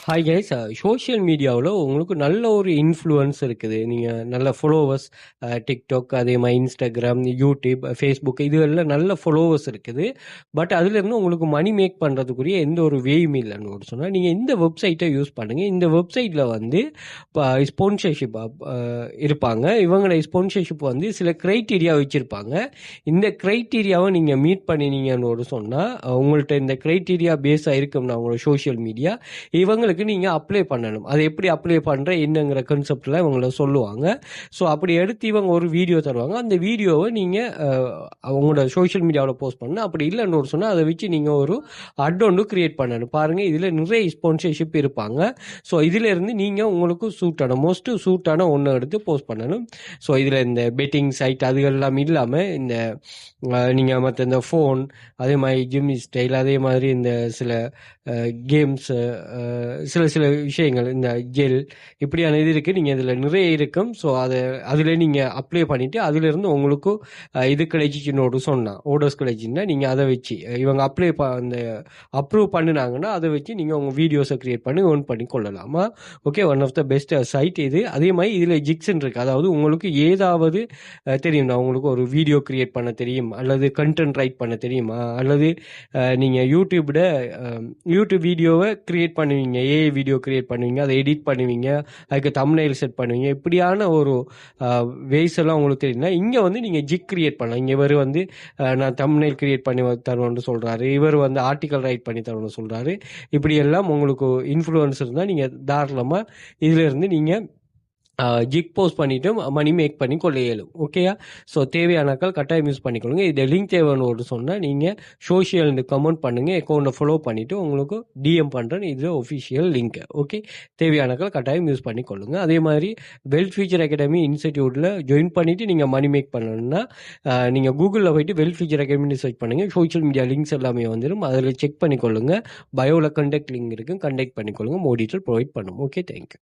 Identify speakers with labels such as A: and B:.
A: Hi guys. Social மீடியாவில் உங்களுக்கு நல்ல ஒரு இன்ஃப்ளூயன்ஸ் இருக்குது. நீங்கள் நல்ல ஃபாலோவர்ஸ் டிக்டாக், அதே மாதிரி இன்ஸ்டாகிராம், யூடியூப், ஃபேஸ்புக் இதுவெல்லாம் நல்ல ஃபாலோவர்ஸ் இருக்குது. பட் அதுலேருந்து உங்களுக்கு மணி மேக் பண்ணுறதுக்குரிய எந்த ஒரு வேயும் இல்லைன்னு சொன்னால் நீங்கள் இந்த வெப்சைட்டை யூஸ் பண்ணுங்கள். இந்த வெப்சைட்டில் வந்து ஸ்பான்சர்ஷிப் இருப்பாங்க. இவங்களோட ஸ்பான்சர்ஷிப் வந்து சில க்ரைட்டீரியா வச்சுருப்பாங்க. இந்த க்ரைட்டீரியாவை நீங்கள் மீட் பண்ணினீங்கன்னு சொன்னால் உங்கள்கிட்ட இந்த க்ரைட்டீரியா பேஸாக இருக்கும்னா உங்களோட சோஷியல் மீடியா இவங்களுக்கு நீங்கள் அப்ளை பண்ணணும். அதை எப்படி அப்ளை பண்ணுற என்னங்கிற கான்செப்டில் இவங்கள சொல்லுவாங்க. ஸோ அப்படி எடுத்து இவங்க ஒரு வீடியோ தருவாங்க. அந்த வீடியோவை நீங்கள் அவங்களோட சோஷியல் மீடியாவில் போஸ்ட் பண்ணணும். அப்படி இல்லைன்னு சொன்னால் அதை வச்சு நீங்கள் ஒரு அக்கௌண்ட் கிரியேட் பண்ணணும். பாருங்கள், இதில் நிறைய ஸ்பான்சர்ஷிப் இருப்பாங்க. ஸோ இதிலேருந்து நீங்கள் உங்களுக்கு சூட்டான ஒன்று எடுத்து போஸ்ட் பண்ணணும். ஸோ இதில் இந்த பெட்டிங் சைட் அதுகெல்லாம் இல்லாமல் இந்த நீங்கள் மற்ற இந்த ஃபோன், அதே மாதிரி ஜிம் ஸ்டைல், அதே மாதிரி இந்த சில கேம்ஸு, சில விஷயங்கள், இந்த ஜெல் இப்படியான இது இருக்குது. நீங்கள் இதில் நிறைய இருக்கும். ஸோ அதில் நீங்கள் அப்ளை பண்ணிவிட்டு அதிலிருந்து உங்களுக்கு இது கிடைச்சிச்சுன்னு சொன்னால் ஓடர்ஸ் கிடைச்சின்னா நீங்கள் அதை வச்சு இவங்க அந்த அப்ரூவ் பண்ணினாங்கன்னா அதை வச்சு நீங்கள் உங்கள் வீடியோஸை க்ரியேட் பண்ணி ஏர்ன் பண்ணி கொள்ளலாமா. Okay, one of the best site இது. அதே மாதிரி இதில் ஜிக்ஸ்ன்னு இருக்குது. அதாவது உங்களுக்கு ஏதாவது தெரியும்னா, உங்களுக்கு ஒரு வீடியோ க்ரியேட் பண்ண தெரியும், அல்லது கண்டென்ட் ரைட் பண்ண தெரியுமா, அல்லது நீங்கள் யூடியூப் வீடியோவை க்ரியேட் பண்ணுவீங்க, ஏஐ வீடியோ க்ரியேட் பண்ணுவீங்க, அதை எடிட் பண்ணுவீங்க, அதுக்கு தம்ப்நெயில் செட் பண்ணுவீங்க, இப்படியான ஒரு வேஸ் எல்லாம் உங்களுக்கு தெரியும்னா இங்கே வந்து நீங்கள் ஜிக் க்ரியேட் பண்ணலாம். இங்கே இவர் வந்து நான் தம்ப்நெயில் க்ரியேட் பண்ணி தருவேன்னு சொல்கிறாரு, இவர் வந்து ஆர்டிக்கல் ரைட் பண்ணி தருவேன்னு சொல்கிறாரு. இப்படியெல்லாம் உங்களுக்கு இன்ஃப்ளூயன்ஸ் இருந்தால் நீங்கள் தாராளமாக இதிலிருந்து நீங்கள் ஜிக் போஸ்ட் பண்ணிவிட்டு மணி மேக் பண்ணி கொள்ள இயலும். ஓகேயா? ஸோ தேவையானாக்கள் கட்டாயம் யூஸ் பண்ணிக்கொள்ளுங்க. இந்த லிங்க் தேவைன்னு சொன்னால் நீங்கள் சோஷியல் கமெண்ட் பண்ணுங்கள், அக்கௌண்ட்டை ஃபாலோ பண்ணிவிட்டு உங்களுக்கு டிஎம் பண்ணுறேன். இது ஒஃபிஷியல் லிங்க். ஓகே, தேவையானாக்கள் கட்டாயம் யூஸ் பண்ணிக்கொள்ளுங்க. அதே மாதிரி வெல்த் ஃபியூச்சர் அகாடமி இன்ஸ்டிடியூட்டில் ஜாயின் பண்ணிவிட்டு நீங்கள் மணி மேக் பண்ணணும்னா நீங்கள் கூகுளில் போய்ட்டு வெல்த் ஃபியூச்சர் அகாடமின்னு சர்ச் பண்ணுங்கள். சோஷியல் மீடியா லிங்க்ஸ் எல்லாமே வந்துடும். அதில் செக் பண்ணிக்கொள்ளுங்கள். பயோவில் கண்டெக்ட் லிங்க் இருக்குது, கண்டெக்ட் பண்ணிக்கொள்ளுங்கள். மோர் டீட்டெயில் ப்ரொவைட் பண்ணும். Okay, thank you.